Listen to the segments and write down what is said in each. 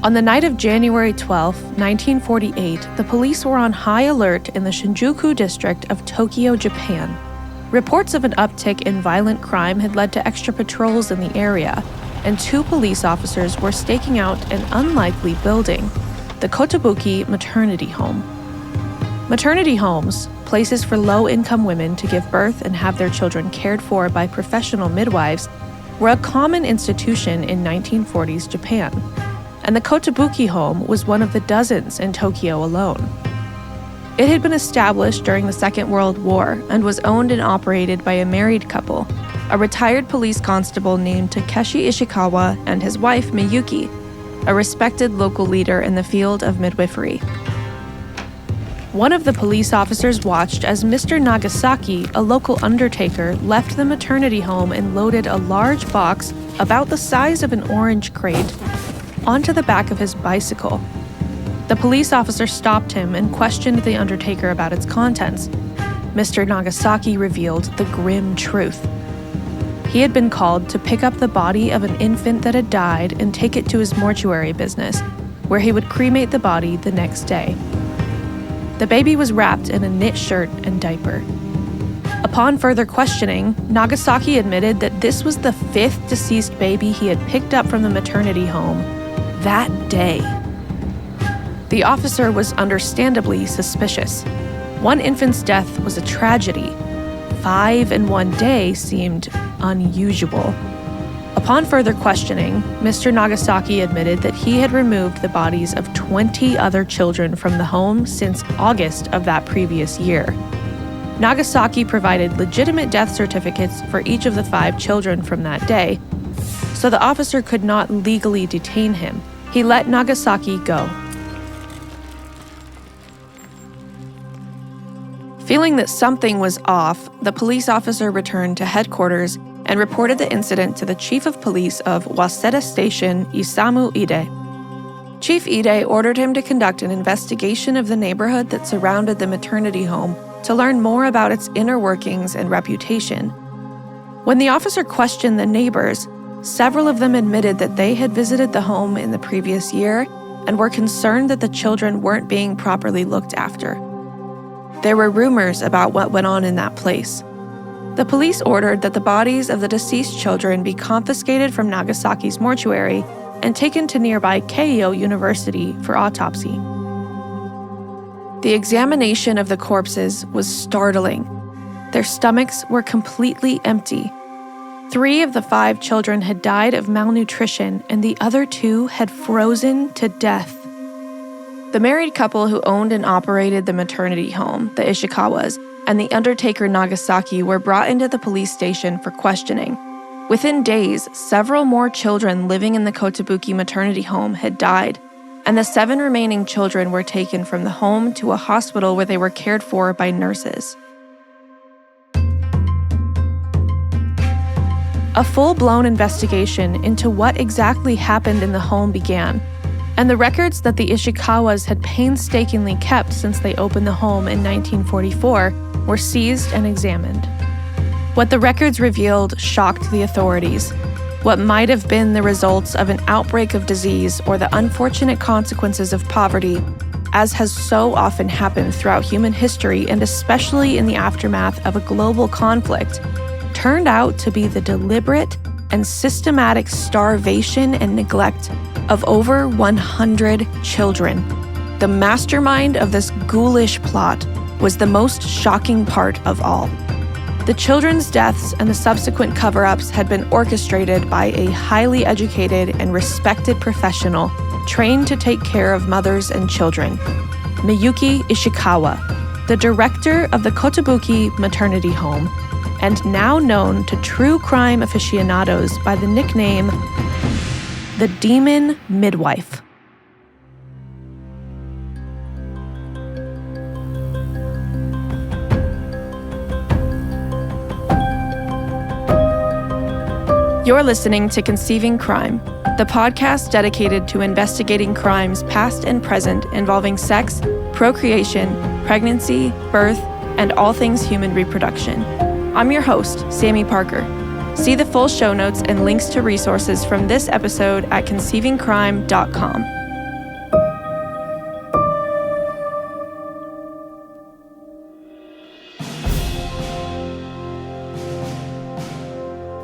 On the night of January 12, 1948, the police were on high alert in the Shinjuku district of Tokyo, Japan. Reports of an uptick in violent crime had led to extra patrols in the area, and 2 police officers were staking out an unlikely building, the Kotobuki maternity home. Maternity homes, places for low-income women to give birth and have their children cared for by professional midwives, were a common institution in 1940s Japan, and the Kotobuki home was one of the dozens in Tokyo alone. It had been established during the Second World War and was owned and operated by a married couple, a retired police constable named Takeshi Ishikawa and his wife Miyuki, a respected local leader in the field of midwifery. One of the police officers watched as Mr. Nagasaki, a local undertaker, left the maternity home and loaded a large box about the size of an orange crate onto the back of his bicycle. The police officer stopped him and questioned the undertaker about its contents. Mr. Nagasaki revealed the grim truth. He had been called to pick up the body of an infant that had died and take it to his mortuary business, where he would cremate the body the next day. The baby was wrapped in a knit shirt and diaper. Upon further questioning, Nagasaki admitted that this was the 5th deceased baby he had picked up from the maternity home that day. The officer was understandably suspicious. One infant's death was a tragedy. 5 in one day seemed unusual. Upon further questioning, Mr. Nagasaki admitted that he had removed the bodies of 20 other children from the home since August of that previous year. Nagasaki provided legitimate death certificates for each of the 5 children from that day, so the officer could not legally detain him. He let Nagasaki go. Feeling that something was off, the police officer returned to headquarters and reported the incident to the chief of police of Waseda Station, Isamu Ide. Chief Ide ordered him to conduct an investigation of the neighborhood that surrounded the maternity home to learn more about its inner workings and reputation. When the officer questioned the neighbors, several of them admitted that they had visited the home in the previous year and were concerned that the children weren't being properly looked after. There were rumors about what went on in that place. The police ordered that the bodies of the deceased children be confiscated from Nagasaki's mortuary and taken to nearby Keio University for autopsy. The examination of the corpses was startling. Their stomachs were completely empty. 3 of the 5 children had died of malnutrition, and the other 2 had frozen to death. The married couple who owned and operated the maternity home, the Ishikawas, and the undertaker Nagasaki were brought into the police station for questioning. Within days, several more children living in the Kotobuki maternity home had died, and the 7 remaining children were taken from the home to a hospital where they were cared for by nurses. A full-blown investigation into what exactly happened in the home began, and the records that the Ishikawas had painstakingly kept since they opened the home in 1944 were seized and examined. What the records revealed shocked the authorities. What might have been the results of an outbreak of disease or the unfortunate consequences of poverty, as has so often happened throughout human history and especially in the aftermath of a global conflict, turned out to be the deliberate and systematic starvation and neglect of over 100 children. The mastermind of this ghoulish plot was the most shocking part of all. The children's deaths and the subsequent cover-ups had been orchestrated by a highly educated and respected professional trained to take care of mothers and children, Miyuki Ishikawa, the director of the Kotobuki maternity home, and now known to true crime aficionados by the nickname the Demon Midwife. You're listening to Conceiving Crime, the podcast dedicated to investigating crimes past and present involving sex, procreation, pregnancy, birth, and all things human reproduction. I'm your host, Sami Parker. See the full show notes and links to resources from this episode at conceivingcrime.com.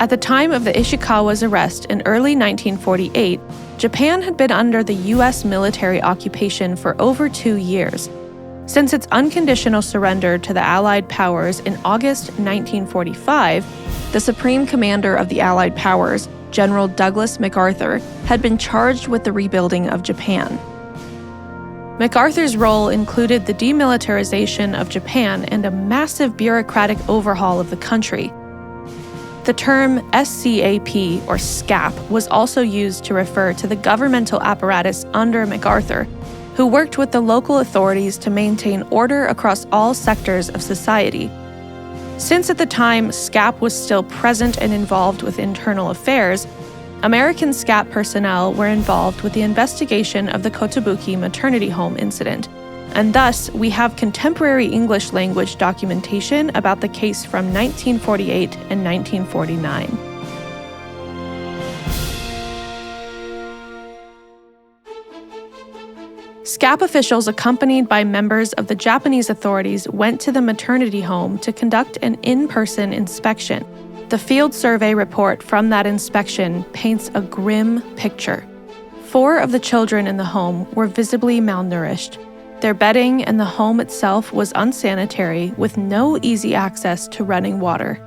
At the time of the Ishikawa's arrest in early 1948, Japan had been under the U.S. military occupation for over 2 years. Since its unconditional surrender to the Allied powers in August 1945, the Supreme Commander of the Allied powers, General Douglas MacArthur, had been charged with the rebuilding of Japan. MacArthur's role included the demilitarization of Japan and a massive bureaucratic overhaul of the country. The term SCAP, or SCAP, was also used to refer to the governmental apparatus under MacArthur, who worked with the local authorities to maintain order across all sectors of society. Since at the time SCAP was still present and involved with internal affairs, American SCAP personnel were involved with the investigation of the Kotobuki maternity home incident, and thus we have contemporary English language documentation about the case from 1948 and 1949. SCAP officials accompanied by members of the Japanese authorities went to the maternity home to conduct an in-person inspection. The field survey report from that inspection paints a grim picture. 4 of the children in the home were visibly malnourished. Their bedding and the home itself was unsanitary, with no easy access to running water.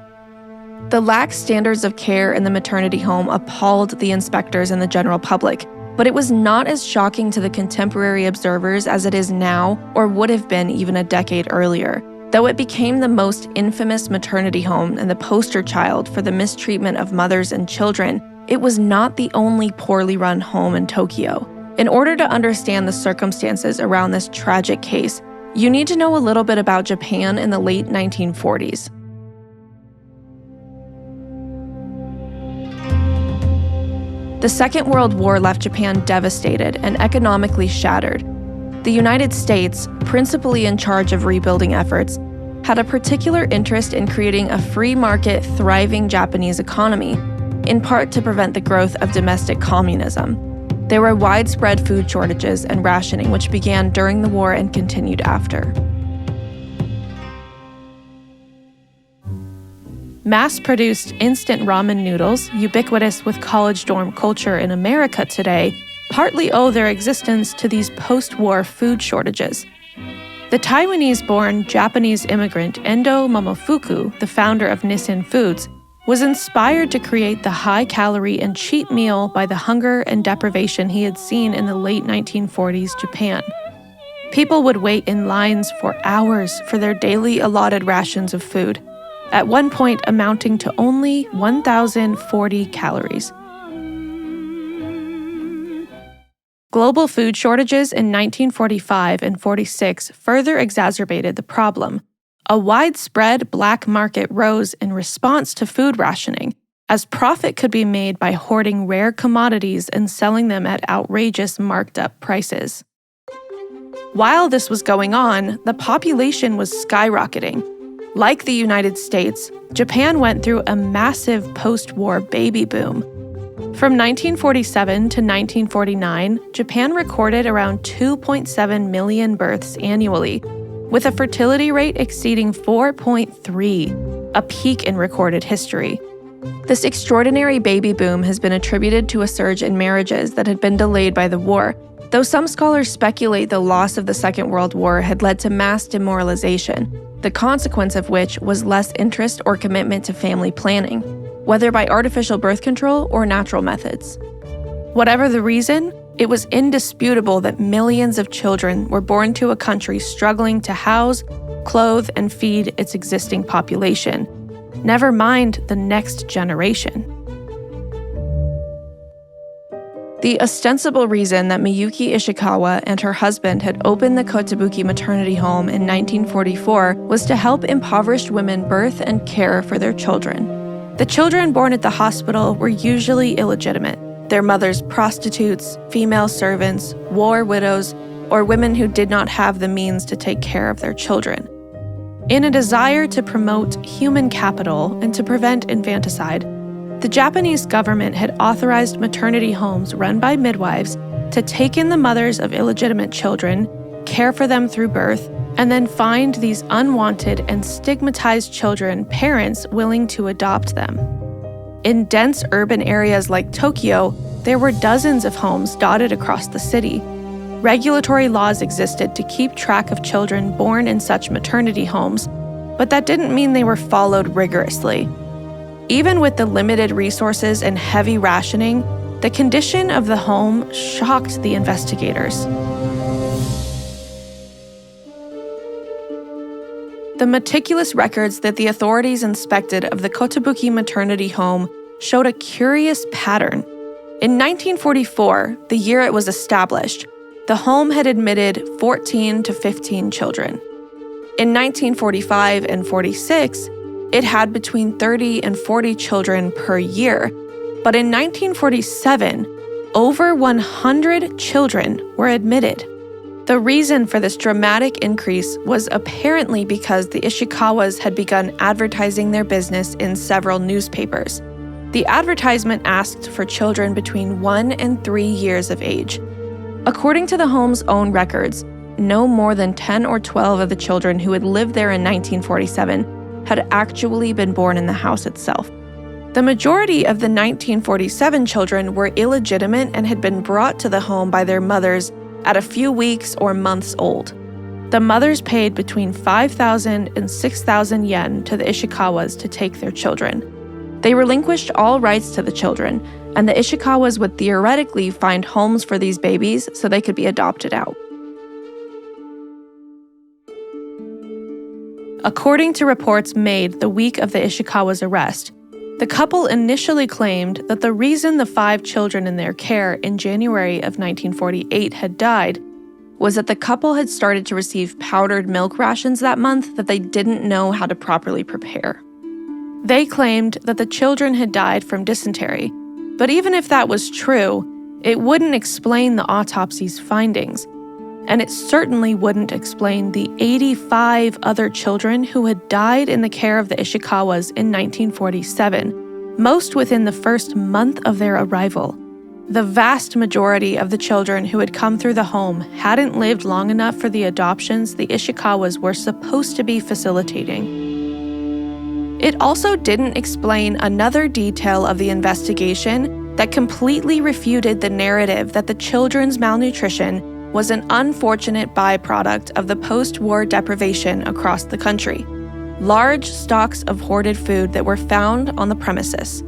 The lax standards of care in the maternity home appalled the inspectors and the general public, but it was not as shocking to the contemporary observers as it is now, or would have been even a decade earlier. Though it became the most infamous maternity home and the poster child for the mistreatment of mothers and children, it was not the only poorly run home in Tokyo. In order to understand the circumstances around this tragic case, you need to know a little bit about Japan in the late 1940s. The Second World War left Japan devastated and economically shattered. The United States, principally in charge of rebuilding efforts, had a particular interest in creating a free market, thriving Japanese economy, in part to prevent the growth of domestic communism. There were widespread food shortages and rationing, which began during the war and continued after. Mass-produced instant ramen noodles, ubiquitous with college dorm culture in America today, partly owe their existence to these post-war food shortages. The Taiwanese-born Japanese immigrant Endo Momofuku, the founder of Nissin Foods, was inspired to create the high-calorie and cheap meal by the hunger and deprivation he had seen in the late 1940s Japan. People would wait in lines for hours for their daily allotted rations of food, at one point amounting to only 1,040 calories. Global food shortages in 1945 and 46 further exacerbated the problem. A widespread black market rose in response to food rationing, as profit could be made by hoarding rare commodities and selling them at outrageous marked-up prices. While this was going on, the population was skyrocketing. Like the United States, Japan went through a massive post-war baby boom. From 1947 to 1949, Japan recorded around 2.7 million births annually, with a fertility rate exceeding 4.3, a peak in recorded history. This extraordinary baby boom has been attributed to a surge in marriages that had been delayed by the war, though some scholars speculate the loss of the Second World War had led to mass demoralization, the consequence of which was less interest or commitment to family planning, whether by artificial birth control or natural methods. Whatever the reason, it was indisputable that millions of children were born to a country struggling to house, clothe, and feed its existing population, never mind the next generation. The ostensible reason that Miyuki Ishikawa and her husband had opened the Kotobuki maternity home in 1944 was to help impoverished women birth and care for their children. The children born at the hospital were usually illegitimate, their mothers prostitutes, female servants, war widows, or women who did not have the means to take care of their children. In a desire to promote human capital and to prevent infanticide, the Japanese government had authorized maternity homes run by midwives to take in the mothers of illegitimate children, care for them through birth, and then find these unwanted and stigmatized children parents willing to adopt them. In dense urban areas like Tokyo, there were dozens of homes dotted across the city. Regulatory laws existed to keep track of children born in such maternity homes, but that didn't mean they were followed rigorously. Even with the limited resources and heavy rationing, the condition of the home shocked the investigators. The meticulous records that the authorities inspected of the Kotobuki maternity home showed a curious pattern. In 1944, the year it was established, the home had admitted 14 to 15 children. In 1945 and 46, it had between 30 and 40 children per year. But in 1947, over 100 children were admitted. The reason for this dramatic increase was apparently because the Ishikawas had begun advertising their business in several newspapers. The advertisement asked for children between 1 and 3 years of age. According to the home's own records, no more than 10 or 12 of the children who had lived there in 1947 had actually been born in the house itself. The majority of the 1947 children were illegitimate and had been brought to the home by their mothers at a few weeks or months old. The mothers paid between 5,000 and 6,000 yen to the Ishikawas to take their children. They relinquished all rights to the children, and the Ishikawas would theoretically find homes for these babies so they could be adopted out. According to reports made the week of the Ishikawa's arrest, the couple initially claimed that the reason the 5 children in their care in January of 1948 had died was that the couple had started to receive powdered milk rations that month that they didn't know how to properly prepare. They claimed that the children had died from dysentery, but even if that was true, it wouldn't explain the autopsy's findings. And it certainly wouldn't explain the 85 other children who had died in the care of the Ishikawas in 1947, most within the first month of their arrival. The vast majority of the children who had come through the home hadn't lived long enough for the adoptions the Ishikawas were supposed to be facilitating. It also didn't explain another detail of the investigation that completely refuted the narrative that the children's malnutrition was an unfortunate byproduct of the post-war deprivation across the country. Large stocks of hoarded food that were found on the premises.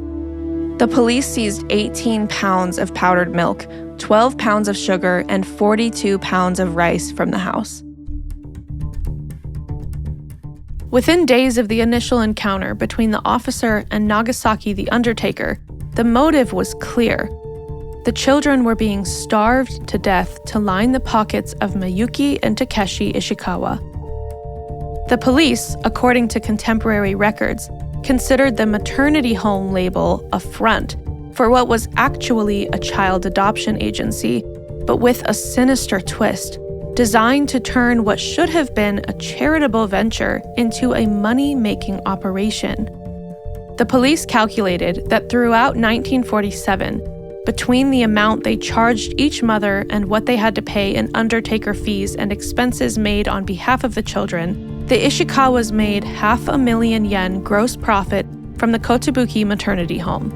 The police seized 18 pounds of powdered milk, 12 pounds of sugar, and 42 pounds of rice from the house. Within days of the initial encounter between the officer and Nagasaki the undertaker, the motive was clear. The children were being starved to death to line the pockets of Miyuki and Takeshi Ishikawa. The police, according to contemporary records, considered the maternity home label a front for what was actually a child adoption agency, but with a sinister twist, designed to turn what should have been a charitable venture into a money-making operation. The police calculated that throughout 1947, between the amount they charged each mother and what they had to pay in undertaker fees and expenses made on behalf of the children, the Ishikawas made 500,000 yen gross profit from the Kotobuki maternity home.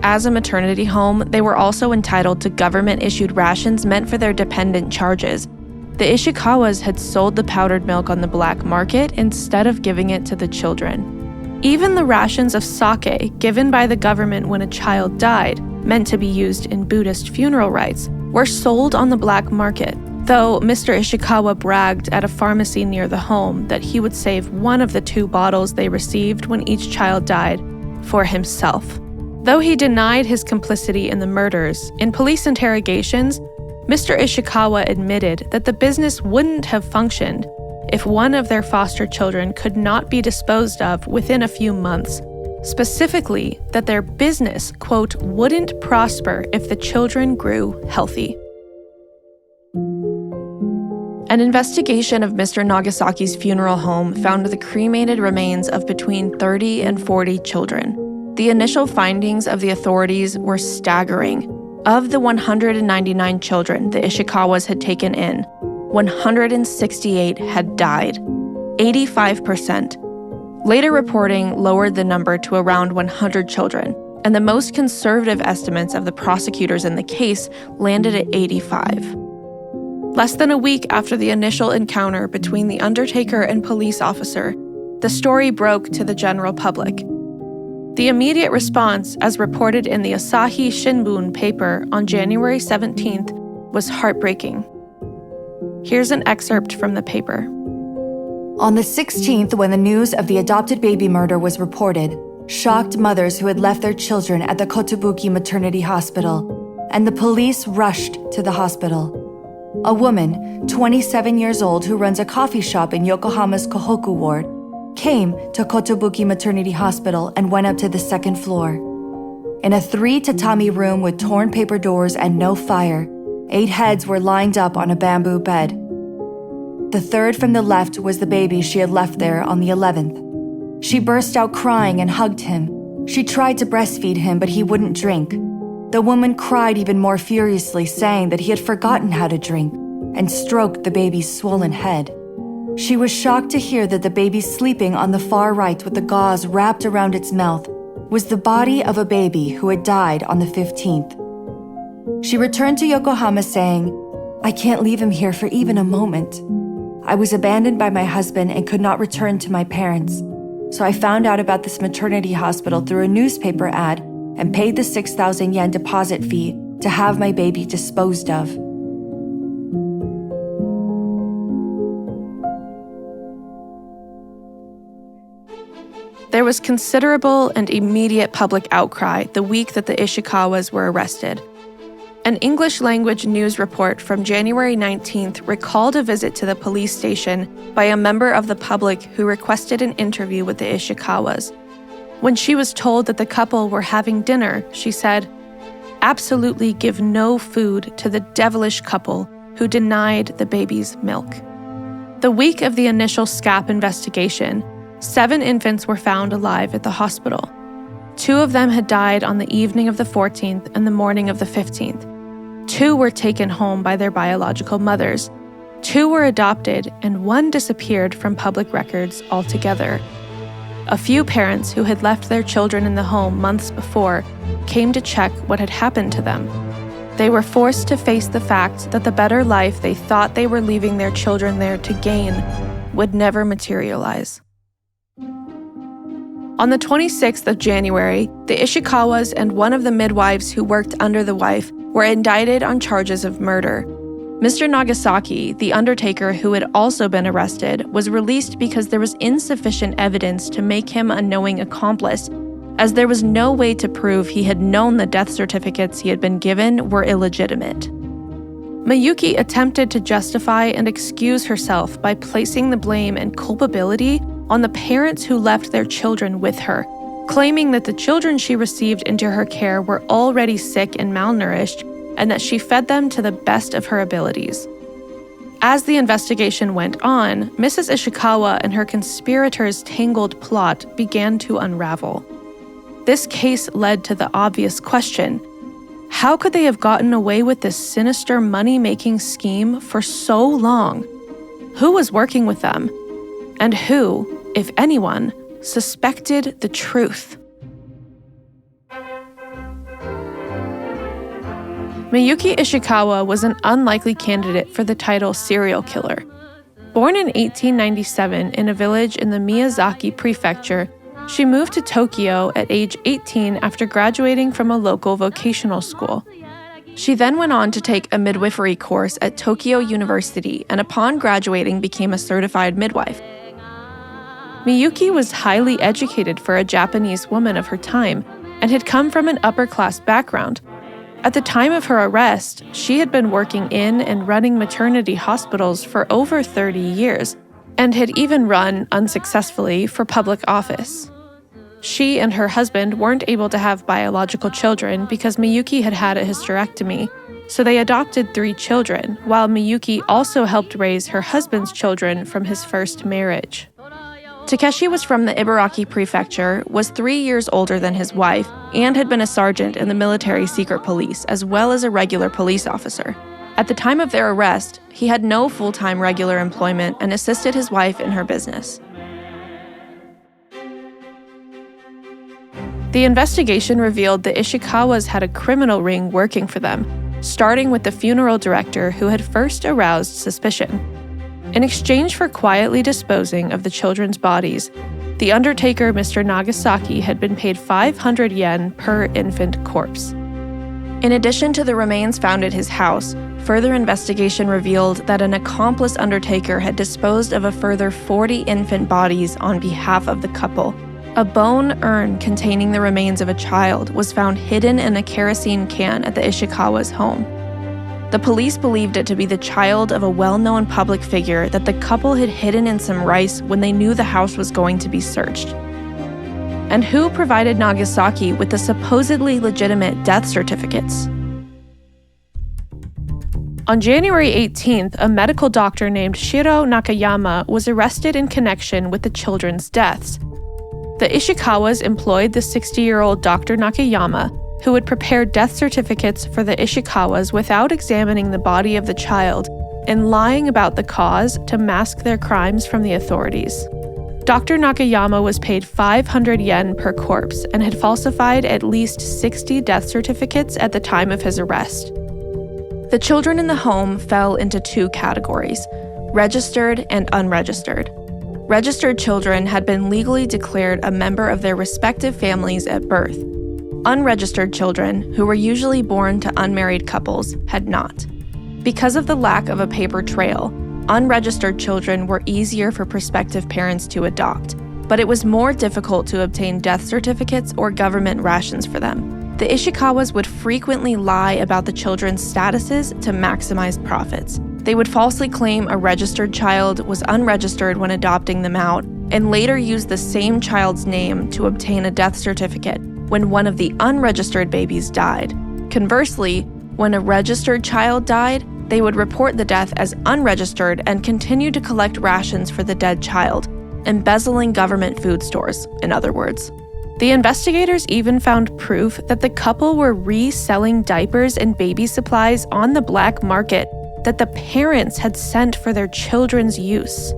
As a maternity home, they were also entitled to government-issued rations meant for their dependent charges. The Ishikawas had sold the powdered milk on the black market instead of giving it to the children. Even the rations of sake given by the government when a child died, meant to be used in Buddhist funeral rites, were sold on the black market, though Mr. Ishikawa bragged at a pharmacy near the home that he would save one of the 2 bottles they received when each child died for himself. Though he denied his complicity in the murders, in police interrogations, Mr. Ishikawa admitted that the business wouldn't have functioned if one of their foster children could not be disposed of within a few months. Specifically, that their business, quote, wouldn't prosper if the children grew healthy. An investigation of Mr. Nagasaki's funeral home found the cremated remains of between 30 and 40 children. The initial findings of the authorities were staggering. Of the 199 children the Ishikawas had taken in, 168 had died, 85%. Later reporting lowered the number to around 100 children, and the most conservative estimates of the prosecutors in the case landed at 85. Less than a week after the initial encounter between the undertaker and police officer, the story broke to the general public. The immediate response, as reported in the Asahi Shimbun paper on January 17th, was heartbreaking. Here's an excerpt from the paper. On the 16th, when the news of the adopted baby murder was reported, shocked mothers who had left their children at the Kotobuki Maternity Hospital, and the police rushed to the hospital. A woman, 27 years old, who runs a coffee shop in Yokohama's Kohoku ward, came to Kotobuki Maternity Hospital and went up to the second floor. In a 3-tatami room with torn paper doors and no fire, 8 heads were lined up on a bamboo bed. The third from the left was the baby she had left there on the 11th. She burst out crying and hugged him. She tried to breastfeed him, but he wouldn't drink. The woman cried even more furiously, saying that he had forgotten how to drink, and stroked the baby's swollen head. She was shocked to hear that the baby sleeping on the far right with the gauze wrapped around its mouth was the body of a baby who had died on the 15th. She returned to Yokohama saying, "I can't leave him here for even a moment. I was abandoned by my husband and could not return to my parents. So I found out about this maternity hospital through a newspaper ad and paid the 6,000 yen deposit fee to have my baby disposed of." There was considerable and immediate public outcry the week that the Ishikawas were arrested. An English-language news report from January 19th recalled a visit to the police station by a member of the public who requested an interview with the Ishikawas. When she was told that the couple were having dinner, she said, "Absolutely give no food to the devilish couple who denied the baby's milk." The week of the initial SCAP investigation, 7 infants were found alive at the hospital. 2 of them had died on the evening of the 14th and the morning of the 15th. 2 were taken home by their biological mothers. 2 were adopted, and 1 disappeared from public records altogether. A few parents who had left their children in the home months before came to check what had happened to them. They were forced to face the fact that the better life they thought they were leaving their children there to gain would never materialize. On the 26th of January, the Ishikawas and one of the midwives who worked under the wife were indicted on charges of murder. Mr. Nagasaki, the undertaker who had also been arrested, was released because there was insufficient evidence to make him a knowing accomplice, as there was no way to prove he had known the death certificates he had been given were illegitimate. Miyuki attempted to justify and excuse herself by placing the blame and culpability on the parents who left their children with her, claiming that the children she received into her care were already sick and malnourished, and that she fed them to the best of her abilities. As the investigation went on, Mrs. Ishikawa and her conspirators' tangled plot began to unravel. This case led to the obvious question: how could they have gotten away with this sinister money-making scheme for so long? Who was working with them? And who, if anyone, suspected the truth? Miyuki Ishikawa was an unlikely candidate for the title serial killer. Born in 1897 in a village in the Miyazaki prefecture, she moved to Tokyo at age 18 after graduating from a local vocational school. She then went on to take a midwifery course at Tokyo University and upon graduating became a certified midwife. Miyuki was highly educated for a Japanese woman of her time and had come from an upper-class background. At the time of her arrest, she had been working in and running maternity hospitals for over 30 years and had even run, unsuccessfully, for public office. She and her husband weren't able to have biological children because Miyuki had had a hysterectomy, so they adopted 3 children, while Miyuki also helped raise her husband's children from his first marriage. Takeshi was from the Ibaraki prefecture, was 3 years older than his wife, and had been a sergeant in the military secret police, as well as a regular police officer. At the time of their arrest, he had no full-time regular employment and assisted his wife in her business. The investigation revealed the Ishikawas had a criminal ring working for them, starting with the funeral director who had first aroused suspicion. In exchange for quietly disposing of the children's bodies, the undertaker, Mr. Nagasaki, had been paid 500 yen per infant corpse. In addition to the remains found at his house, further investigation revealed that an accomplice undertaker had disposed of a further 40 infant bodies on behalf of the couple. A bone urn containing the remains of a child was found hidden in a kerosene can at the Ishikawa's home. The police believed it to be the child of a well-known public figure that the couple had hidden in some rice when they knew the house was going to be searched. And who provided Nagasaki with the supposedly legitimate death certificates? On January 18th, a medical doctor named Shiro Nakayama was arrested in connection with the children's deaths. The Ishikawas employed the 60-year-old Dr. Nakayama, who would prepare death certificates for the Ishikawas without examining the body of the child and lying about the cause to mask their crimes from the authorities. Dr. Nakayama was paid 500 yen per corpse and had falsified at least 60 death certificates at the time of his arrest. The children in the home fell into two categories: registered and unregistered. Registered children had been legally declared a member of their respective families at birth. Unregistered children, who were usually born to unmarried couples, had not. Because of the lack of a paper trail, unregistered children were easier for prospective parents to adopt, but it was more difficult to obtain death certificates or government rations for them. The Ishikawas would frequently lie about the children's statuses to maximize profits. They would falsely claim a registered child was unregistered when adopting them out, and later use the same child's name to obtain a death certificate when one of the unregistered babies died. Conversely, when a registered child died, they would report the death as unregistered and continue to collect rations for the dead child, embezzling government food stores, in other words. The investigators even found proof that the couple were reselling diapers and baby supplies on the black market that the parents had sent for their children's use.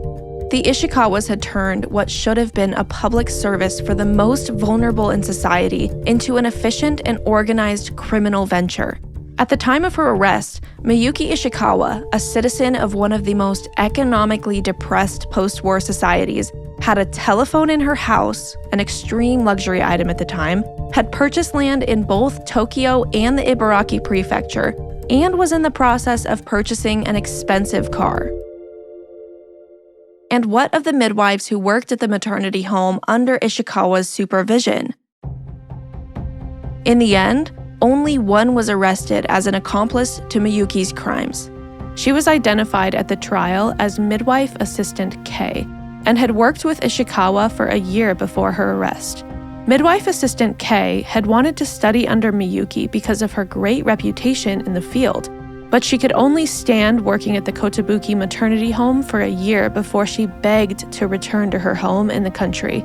The Ishikawas had turned what should have been a public service for the most vulnerable in society into an efficient and organized criminal venture. At the time of her arrest, Miyuki Ishikawa, a citizen of one of the most economically depressed post-war societies, had a telephone in her house, an extreme luxury item at the time, had purchased land in both Tokyo and the Ibaraki prefecture, and was in the process of purchasing an expensive car. And what of the midwives who worked at the maternity home under Ishikawa's supervision? In the end, only one was arrested as an accomplice to Miyuki's crimes. She was identified at the trial as midwife assistant K and had worked with Ishikawa for a year before her arrest. Midwife assistant K had wanted to study under Miyuki because of her great reputation in the field, but she could only stand working at the Kotobuki maternity home for a year before she begged to return to her home in the country.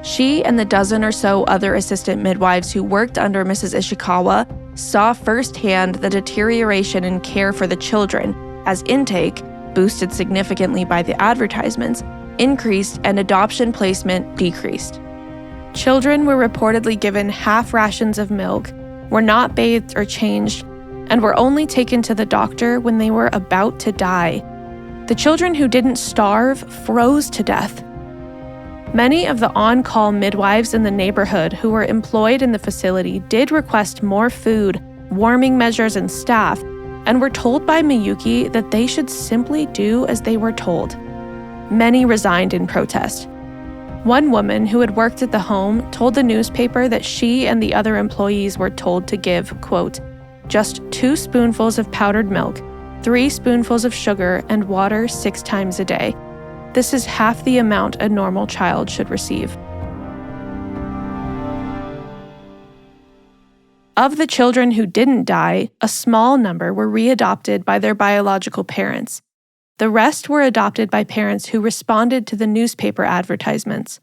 She and the dozen or so other assistant midwives who worked under Mrs. Ishikawa saw firsthand the deterioration in care for the children as intake, boosted significantly by the advertisements, increased and adoption placement decreased. Children were reportedly given half rations of milk, were not bathed or changed, and were only taken to the doctor when they were about to die. The children who didn't starve froze to death. Many of the on-call midwives in the neighborhood who were employed in the facility did request more food, warming measures, and staff, and were told by Miyuki that they should simply do as they were told. Many resigned in protest. One woman who had worked at the home told the newspaper that she and the other employees were told to give, quote, just 2 spoonfuls of powdered milk, 3 spoonfuls of sugar, and water 6 times a day. This is half the amount a normal child should receive. Of the children who didn't die, a small number were readopted by their biological parents. The rest were adopted by parents who responded to the newspaper advertisements.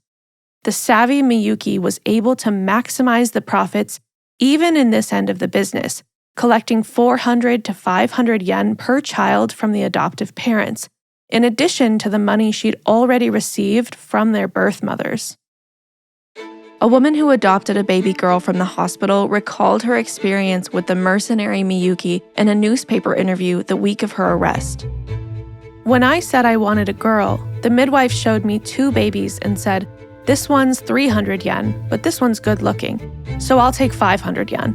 The savvy Miyuki was able to maximize the profits even in this end of the business, collecting 400 to 500 yen per child from the adoptive parents, in addition to the money she'd already received from their birth mothers. A woman who adopted a baby girl from the hospital recalled her experience with the mercenary Miyuki in a newspaper interview the week of her arrest. "When I said I wanted a girl, the midwife showed me 2 babies and said, 'This one's 300 yen, but this one's good looking, so I'll take 500 yen.'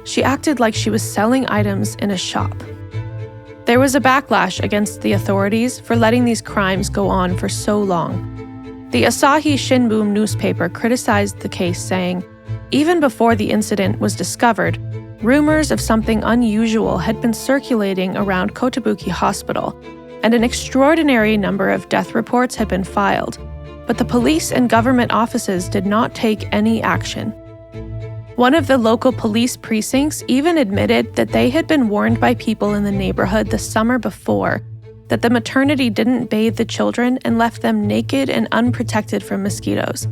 She acted like she was selling items in a shop." There was a backlash against the authorities for letting these crimes go on for so long. The Asahi Shimbun newspaper criticized the case, saying, "Even before the incident was discovered, rumors of something unusual had been circulating around Kotobuki Hospital, and an extraordinary number of death reports had been filed, but the police and government offices did not take any action." One of the local police precincts even admitted that they had been warned by people in the neighborhood the summer before that the maternity didn't bathe the children and left them naked and unprotected from mosquitoes.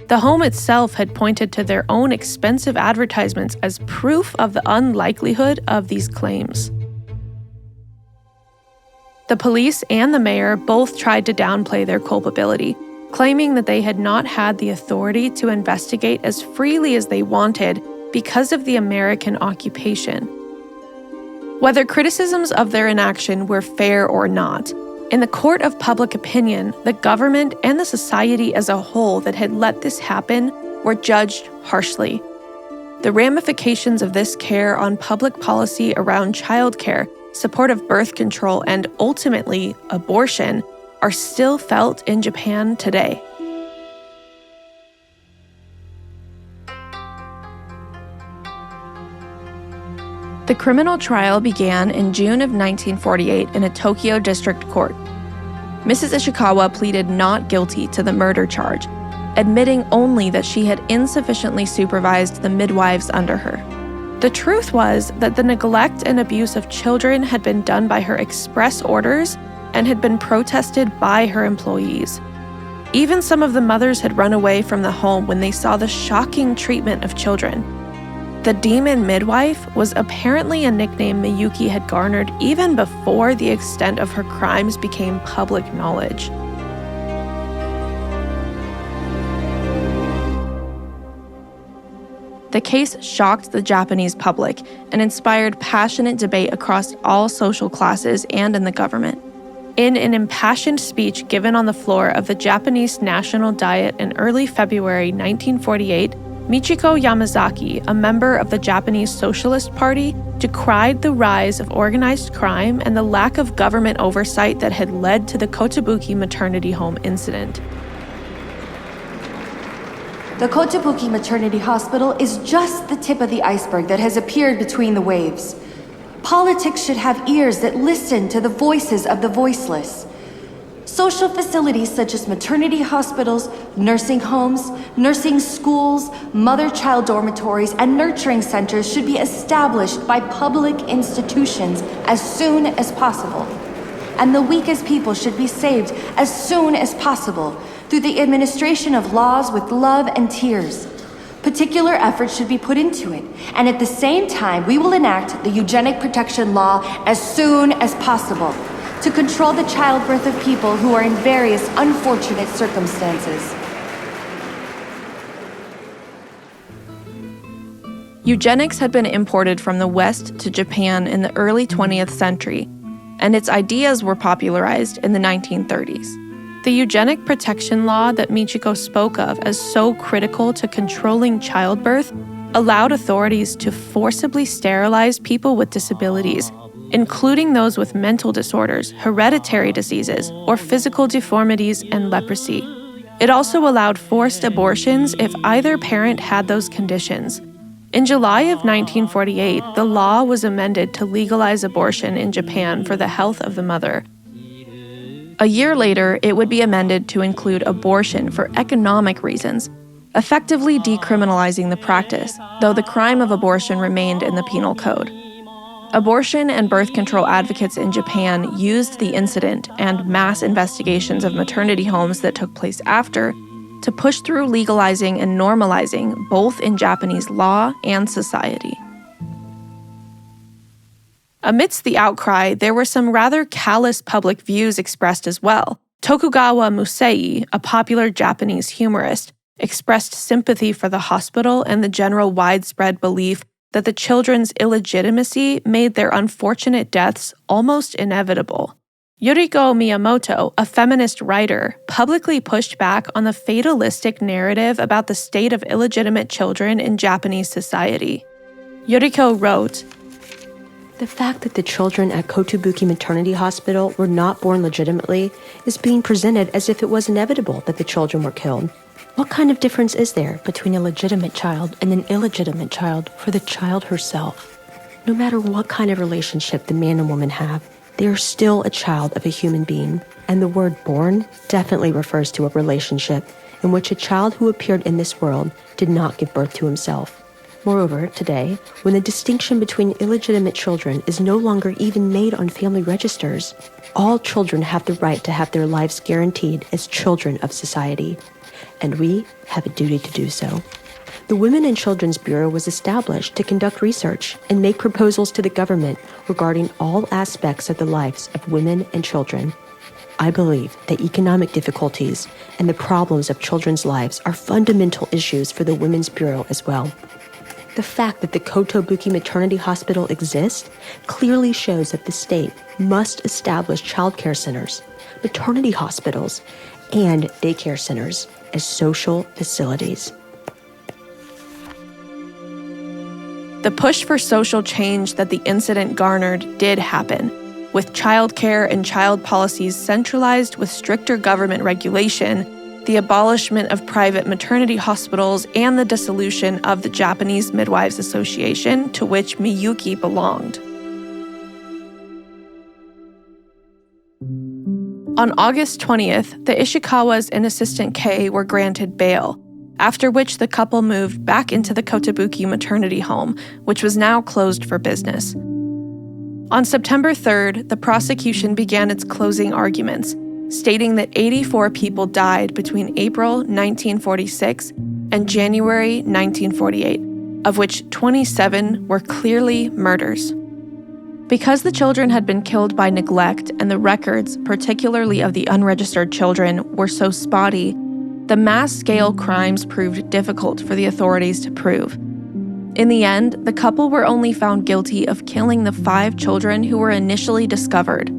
The home itself had pointed to their own expensive advertisements as proof of the unlikelihood of these claims. The police and the mayor both tried to downplay their culpability, claiming that they had not had the authority to investigate as freely as they wanted because of the American occupation. Whether criticisms of their inaction were fair or not, in the court of public opinion, the government and the society as a whole that had let this happen were judged harshly. The ramifications of this care on public policy around childcare, support of birth control, and ultimately abortion are still felt in Japan today. The criminal trial began in June of 1948 in a Tokyo district court. Mrs. Ishikawa pleaded not guilty to the murder charge, admitting only that she had insufficiently supervised the midwives under her. The truth was that the neglect and abuse of children had been done by her express orders and had been protested by her employees. Even some of the mothers had run away from the home when they saw the shocking treatment of children. The Demon Midwife was apparently a nickname Miyuki had garnered even before the extent of her crimes became public knowledge. The case shocked the Japanese public and inspired passionate debate across all social classes and in the government. In an impassioned speech given on the floor of the Japanese National Diet in early February 1948, Michiko Yamazaki, a member of the Japanese Socialist Party, decried the rise of organized crime and the lack of government oversight that had led to the Kotobuki maternity home incident. The Kotobuki Maternity Hospital is just the tip of the iceberg that has appeared between the waves. Politics should have ears that listen to the voices of the voiceless. Social facilities such as maternity hospitals, nursing homes, nursing schools, mother-child dormitories, and nurturing centers should be established by public institutions as soon as possible. And the weakest people should be saved as soon as possible through the administration of laws with love and tears. Particular efforts should be put into it, and at the same time, we will enact the eugenic protection law as soon as possible to control the childbirth of people who are in various unfortunate circumstances. Eugenics had been imported from the West to Japan in the early 20th century, and its ideas were popularized in the 1930s. The eugenic protection law that Michiko spoke of as so critical to controlling childbirth allowed authorities to forcibly sterilize people with disabilities, including those with mental disorders, hereditary diseases, or physical deformities and leprosy. It also allowed forced abortions if either parent had those conditions. In July of 1948, the law was amended to legalize abortion in Japan for the health of the mother. A year later, it would be amended to include abortion for economic reasons, effectively decriminalizing the practice, though the crime of abortion remained in the penal code. Abortion and birth control advocates in Japan used the incident and mass investigations of maternity homes that took place after to push through legalizing and normalizing both in Japanese law and society. Amidst the outcry, there were some rather callous public views expressed as well. Tokugawa Musei, a popular Japanese humorist, expressed sympathy for the hospital and the general widespread belief that the children's illegitimacy made their unfortunate deaths almost inevitable. Yuriko Miyamoto, a feminist writer, publicly pushed back on the fatalistic narrative about the state of illegitimate children in Japanese society. Yuriko wrote, "The fact that the children at Kotobuki Maternity Hospital were not born legitimately is being presented as if it was inevitable that the children were killed. What kind of difference is there between a legitimate child and an illegitimate child for the child herself? No matter what kind of relationship the man and woman have, they are still a child of a human being, and the word born definitely refers to a relationship in which a child who appeared in this world did not give birth to himself. Moreover, today, when the distinction between illegitimate children is no longer even made on family registers, all children have the right to have their lives guaranteed as children of society, and we have a duty to do so. The Women and Children's Bureau was established to conduct research and make proposals to the government regarding all aspects of the lives of women and children. I believe that economic difficulties and the problems of children's lives are fundamental issues for the Women's Bureau as well. The fact that the Kotobuki Maternity Hospital exists clearly shows that the state must establish childcare centers, maternity hospitals, and daycare centers as social facilities." The push for social change that the incident garnered did happen, with childcare and child policies centralized with stricter government regulation, the abolishment of private maternity hospitals, and the dissolution of the Japanese Midwives Association, to which Miyuki belonged. On August 20th, the Ishikawas and Assistant K were granted bail, after which the couple moved back into the Kotobuki maternity home, which was now closed for business. On September 3rd, the prosecution began its closing arguments, stating that 84 people died between April 1946 and January 1948, of which 27 were clearly murders. Because the children had been killed by neglect and the records, particularly of the unregistered children, were so spotty, the mass-scale crimes proved difficult for the authorities to prove. In the end, the couple were only found guilty of killing the 5 children who were initially discovered.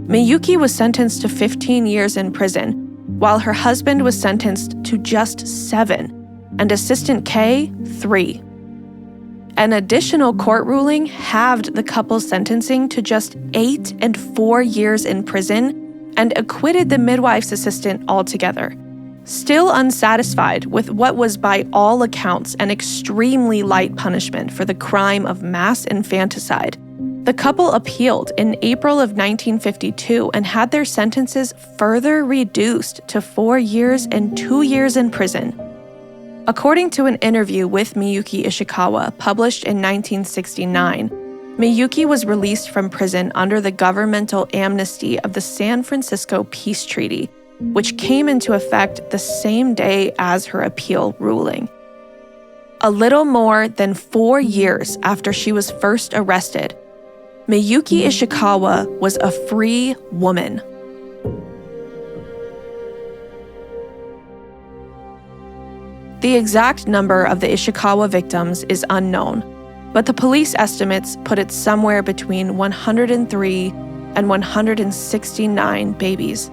Miyuki was sentenced to 15 years in prison, while her husband was sentenced to just 7, and Assistant K, 3. An additional court ruling halved the couple's sentencing to just 8 and 4 years in prison and acquitted the midwife's assistant altogether. Still unsatisfied with what was by all accounts an extremely light punishment for the crime of mass infanticide, the couple appealed in April of 1952 and had their sentences further reduced to 4 years and 2 years in prison. According to an interview with Miyuki Ishikawa published in 1969, Miyuki was released from prison under the governmental amnesty of the San Francisco Peace Treaty, which came into effect the same day as her appeal ruling. A little more than 4 years after she was first arrested, Miyuki Ishikawa was a free woman. The exact number of the Ishikawa victims is unknown, but the police estimates put it somewhere between 103 and 169 babies.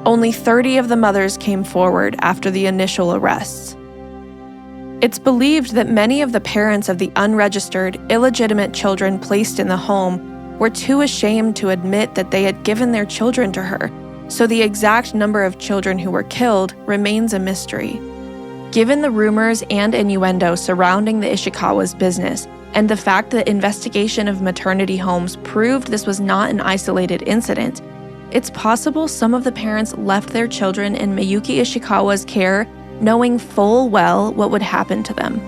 Only 30 of the mothers came forward after the initial arrests. It's believed that many of the parents of the unregistered, illegitimate children placed in the home were too ashamed to admit that they had given their children to her, so the exact number of children who were killed remains a mystery. Given the rumors and innuendo surrounding the Ishikawa's business, and the fact that investigation of maternity homes proved this was not an isolated incident, it's possible some of the parents left their children in Miyuki Ishikawa's care, knowing full well what would happen to them.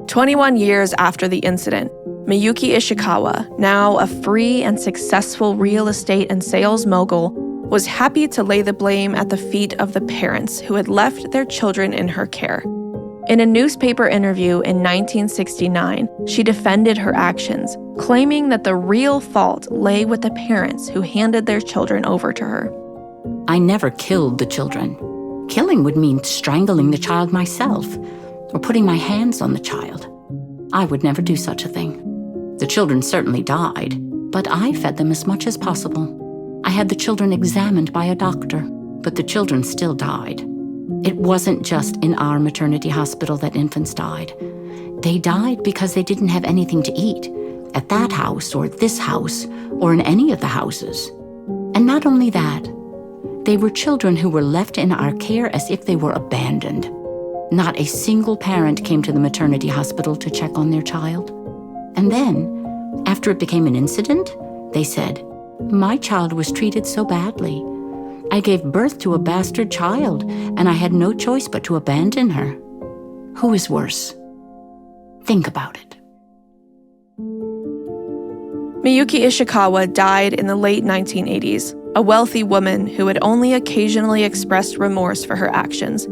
21 years after the incident, Miyuki Ishikawa, now a free and successful real estate and sales mogul, was happy to lay the blame at the feet of the parents who had left their children in her care. In a newspaper interview in 1969, she defended her actions, claiming that the real fault lay with the parents who handed their children over to her. I never killed the children. Killing would mean strangling the child myself or putting my hands on the child. I would never do such a thing. The children certainly died, but I fed them as much as possible. I had the children examined by a doctor, but the children still died. It wasn't just in our maternity hospital that infants died. They died because they didn't have anything to eat at that house or this house or in any of the houses. And not only that, they were children who were left in our care as if they were abandoned. Not a single parent came to the maternity hospital to check on their child. And then, after it became an incident, they said, "My child was treated so badly. I gave birth to a bastard child, and I had no choice but to abandon her." Who is worse? Think about it. Miyuki Ishikawa died in the late 1980s, a wealthy woman who had only occasionally expressed remorse for her actions,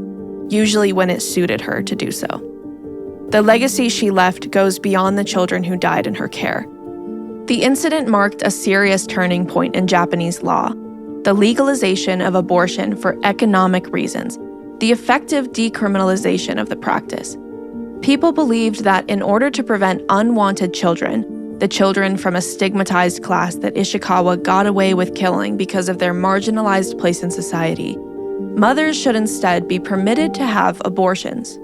usually when it suited her to do so. The legacy she left goes beyond the children who died in her care. The incident marked a serious turning point in Japanese law, the legalization of abortion for economic reasons, the effective decriminalization of the practice. People believed that in order to prevent unwanted children, the children from a stigmatized class that Ishikawa got away with killing because of their marginalized place in society, mothers should instead be permitted to have abortions.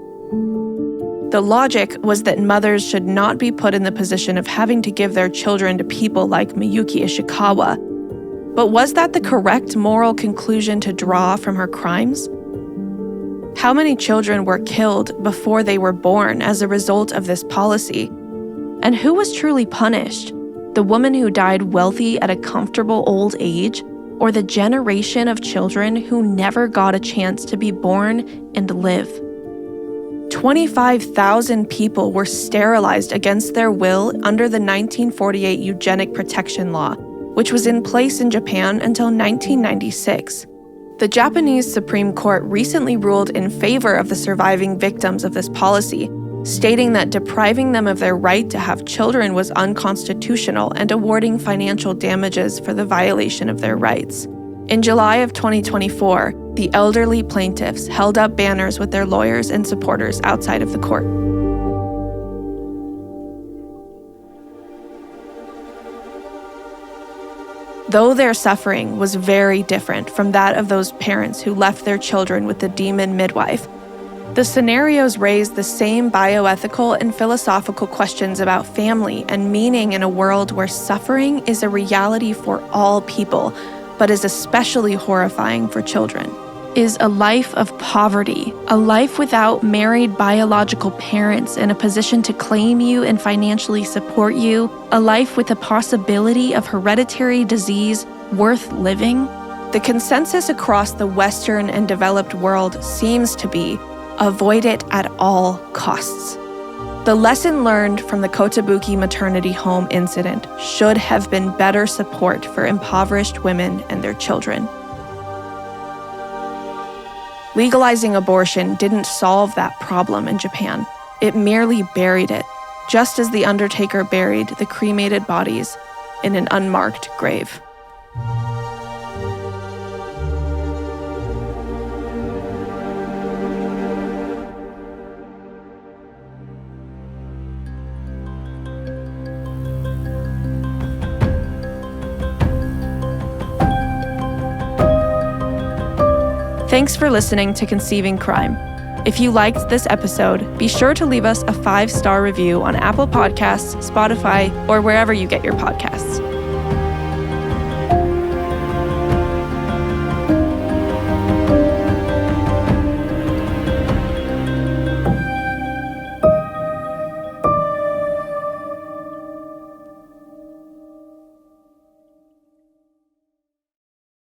The logic was that mothers should not be put in the position of having to give their children to people like Miyuki Ishikawa. But was that the correct moral conclusion to draw from her crimes? How many children were killed before they were born as a result of this policy? And who was truly punished? The woman who died wealthy at a comfortable old age, or the generation of children who never got a chance to be born and live? 25,000 people were sterilized against their will under the 1948 Eugenic Protection Law, which was in place in Japan until 1996. The Japanese Supreme Court recently ruled in favor of the surviving victims of this policy, stating that depriving them of their right to have children was unconstitutional and awarding financial damages for the violation of their rights. In July of 2024, the elderly plaintiffs held up banners with their lawyers and supporters outside of the court. Though their suffering was very different from that of those parents who left their children with the Demon Midwife, the scenarios raise the same bioethical and philosophical questions about family and meaning in a world where suffering is a reality for all people, but is especially horrifying for children. Is a life of poverty, a life without married biological parents in a position to claim you and financially support you, a life with the possibility of hereditary disease worth living? The consensus across the Western and developed world seems to be avoid it at all costs. The lesson learned from the Kotobuki maternity home incident should have been better support for impoverished women and their children. Legalizing abortion didn't solve that problem in Japan. It merely buried it, just as the undertaker buried the cremated bodies in an unmarked grave. Thanks for listening to Conceiving Crime. If you liked this episode, be sure to leave us a 5-star review on Apple Podcasts, Spotify, or wherever you get your podcasts.